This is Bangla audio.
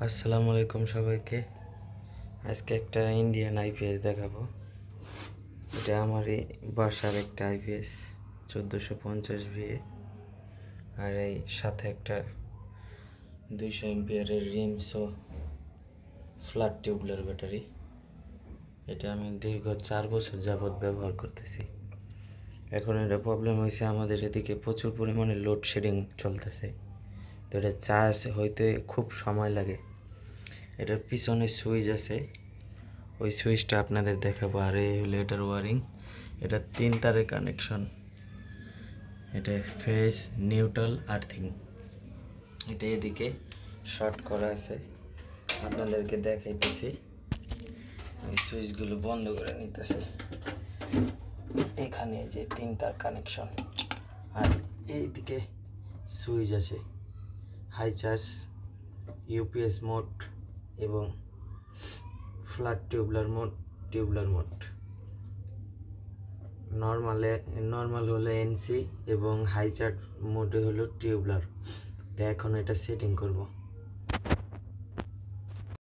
আসসালামু আলাইকুম সবাইকে। আজকে একটা ইন্ডিয়ান আইপিএস দেখাবো। এটা আমারই বাসার একটা আইপিএস 1450 ভিএ, আর এই সাথে একটা 200 এমপিয়ারের রিমসো ফ্ল্যাট টিউবলার ব্যাটারি। এটা আমি দীর্ঘ 4 বছর যাবৎ ব্যবহার করতেছি। এখন এটা প্রবলেম হয়েছে, আমাদের এদিকে প্রচুর পরিমাণে লোডশেডিং চলতেছে, তো এটা চার্জ হইতে খুব সময় লাগে। এটার পিছনে সুইচ আছে, ওই সুইচটা আপনাদের দেখাবো। আর এই হলো এটার ওয়ারিং। এটা 3 তারের কানেকশন। এটা ফেজ, নিউট্রাল, আর্থিং। এটা এদিকে শর্ট করা আছে, আপনাদেরকে দেখাইতেছি। এই সুইচগুলো বন্ধ করে নিতেছে। এখানে যে 3 তার কানেকশন, আর এইদিকে সুইচ আছে হাই চার্জ, ইউপিএস মোড এবং ফ্ল্যাট টিউবলার মোড। নর্মাল হলো এনসি এবং হাই চার্জ মোডে হলো টিউবলার। তো এখন এটা সেটিং করব।